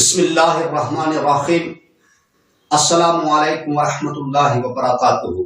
بسم اللہ الرحمن الرحیم۔ السلام علیکم ورحمۃ اللہ وبرکاتہ۔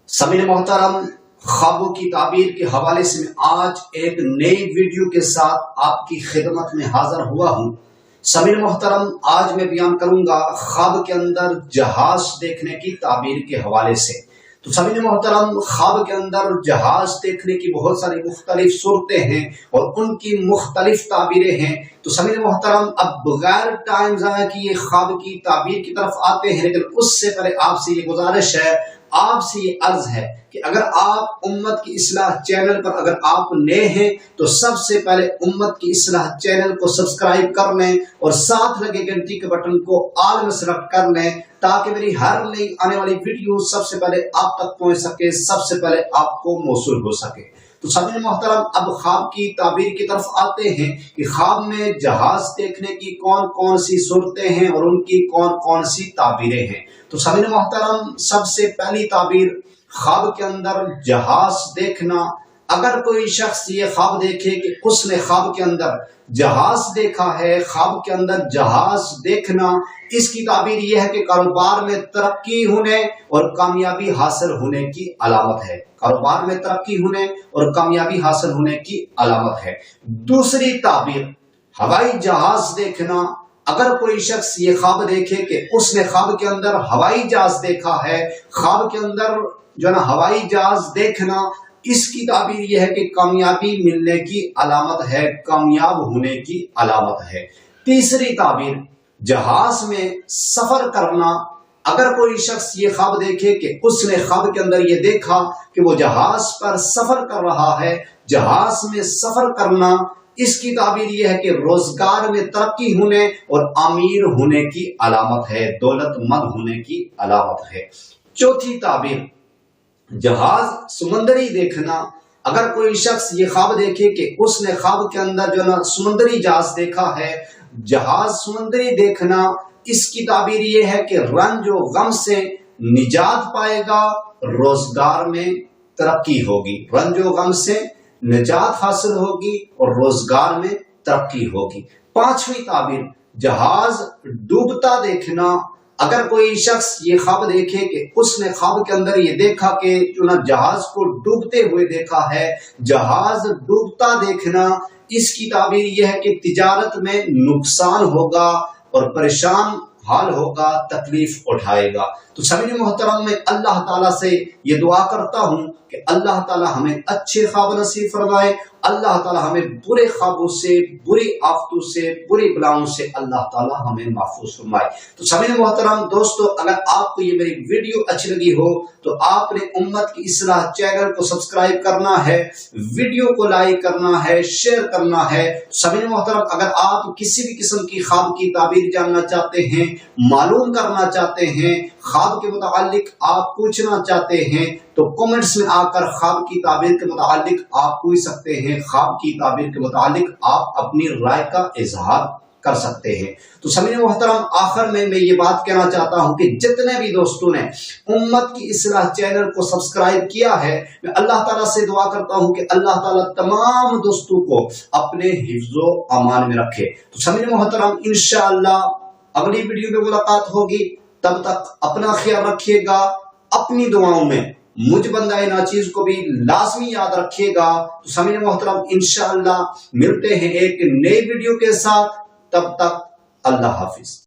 سامعین محترم، خوابوں کی تعبیر کے حوالے سے میں آج ایک نئی ویڈیو کے ساتھ آپ کی خدمت میں حاضر ہوا ہوں۔ سامعین محترم، آج میں بیان کروں گا خواب کے اندر جہاز دیکھنے کی تعبیر کے حوالے سے۔ تو سامعین محترم، خواب کے اندر جہاز دیکھنے کی بہت ساری مختلف صورتیں ہیں اور ان کی مختلف تعبیریں ہیں۔ تو سامعین محترم، اب بغیر ٹائم ضائع کیے خواب کی تعبیر کی طرف آتے ہیں، لیکن اس سے پہلے آپ سے یہ گزارش ہے، آپ سے یہ عرض ہے کہ اگر آپ امت کی اصلاح چینل پر اگر آپ نئے ہیں تو سب سے پہلے امت کی اصلاح چینل کو سبسکرائب کر لیں اور ساتھ لگے گھنٹی کے بٹن کو آل میں سلیکٹ کر لیں تاکہ میری ہر نئی آنے والی ویڈیو سب سے پہلے آپ تک پہنچ سکے، سب سے پہلے آپ کو موصول ہو سکے۔ تو سامعین محترم، اب خواب کی تعبیر کی طرف آتے ہیں کہ خواب میں جہاز دیکھنے کی کون کون سی صورتیں ہیں اور ان کی کون کون سی تعبیریں ہیں۔ تو سامعین محترم، سب سے پہلی تعبیر خواب کے اندر جہاز دیکھنا۔ اگر کوئی شخص یہ خواب دیکھے کہ اس نے خواب کے اندر جہاز دیکھا ہے، خواب کے اندر جہاز دیکھنا، اس کی تعبیر یہ ہے کہ کاروبار میں ترقی ہونے اور کامیابی حاصل ہونے کی علامت ہے۔ کاروبار میں ترقی ہونے اور کامیابی حاصل ہونے کی علامت ہے۔ دوسری تعبیر ہوائی جہاز دیکھنا۔ اگر کوئی شخص یہ خواب دیکھے کہ اس نے خواب کے اندر ہوائی جہاز دیکھا ہے، خواب کے اندر جو نا ہوائی جہاز دیکھنا، اس کی تعبیر یہ ہے کہ کامیابی ملنے کی علامت ہے، کامیاب ہونے کی علامت ہے۔ تیسری تعبیر جہاز میں سفر کرنا۔ اگر کوئی شخص یہ خواب دیکھے کہ اس نے خواب کے اندر یہ دیکھا کہ وہ جہاز پر سفر کر رہا ہے، جہاز میں سفر کرنا، اس کی تعبیر یہ ہے کہ روزگار میں ترقی ہونے اور امیر ہونے کی علامت ہے، دولت مند ہونے کی علامت ہے۔ چوتھی تعبیر جہاز سمندری دیکھنا۔ اگر کوئی شخص یہ خواب دیکھے کہ اس نے خواب کے اندر جو نا سمندری جہاز دیکھا ہے، جہاز سمندری دیکھنا، اس کی تعبیر یہ ہے کہ رنج و غم سے نجات پائے گا، روزگار میں ترقی ہوگی، رنج و غم سے نجات حاصل ہوگی اور روزگار میں ترقی ہوگی۔ پانچویں تعبیر جہاز ڈوبتا دیکھنا۔ اگر کوئی شخص یہ خواب دیکھے کہ اس نے خواب کے اندر یہ دیکھا کہ جہاز کو ڈوبتے ہوئے دیکھا ہے، جہاز ڈوبتا دیکھنا، اس کی تعبیر یہ ہے کہ تجارت میں نقصان ہوگا اور پریشان حال ہوگا، تکلیف اٹھائے گا۔ تو سامعین محترم، میں اللہ تعالیٰ سے یہ دعا کرتا ہوں کہ اللہ تعالیٰ ہمیں اچھے خواب نصیب فرمائے، اللہ تعالیٰ ہمیں برے خوابوں سے، بری آفتوں سے، بری بلاؤں سے اللہ تعالیٰ ہمیں محفوظ فرمائے۔ تو سامعین محترم دوستو، اگر آپ کو یہ میری ویڈیو اچھی لگی ہو تو آپ نے امت کی اصلاح چینل کو سبسکرائب کرنا ہے، ویڈیو کو لائک کرنا ہے، شیئر کرنا ہے۔ سامعین محترم، اگر آپ کسی بھی قسم کی خواب کی تعبیر جاننا چاہتے ہیں، معلوم کرنا چاہتے ہیں، خواب کے متعلق آپ پوچھنا چاہتے ہیں تو کمنٹس میں آ کر خواب کی تعبیر کے متعلق آپ پوچھ سکتے ہیں، خواب کی تعبیر کے متعلق آپ اپنی رائے کا اظہار کر سکتے ہیں۔ تو سامعین محترم، آخر میں یہ بات کہنا چاہتا ہوں کہ جتنے بھی دوستوں نے امت کی اصلاح چینل کو سبسکرائب کیا ہے، میں اللہ تعالیٰ سے دعا کرتا ہوں کہ اللہ تعالیٰ تمام دوستوں کو اپنے حفظ و امان میں رکھے۔ تو سامعین محترم، انشاءاللہ اگلی ویڈیو میں ملاقات ہوگی، تب تک اپنا خیال رکھیے گا، اپنی دعاؤں میں مجھ بندہ ناچیز کو بھی لازمی یاد رکھیے گا۔ تو سامعین محترم، انشاءاللہ ملتے ہیں ایک نئی ویڈیو کے ساتھ، تب تک اللہ حافظ۔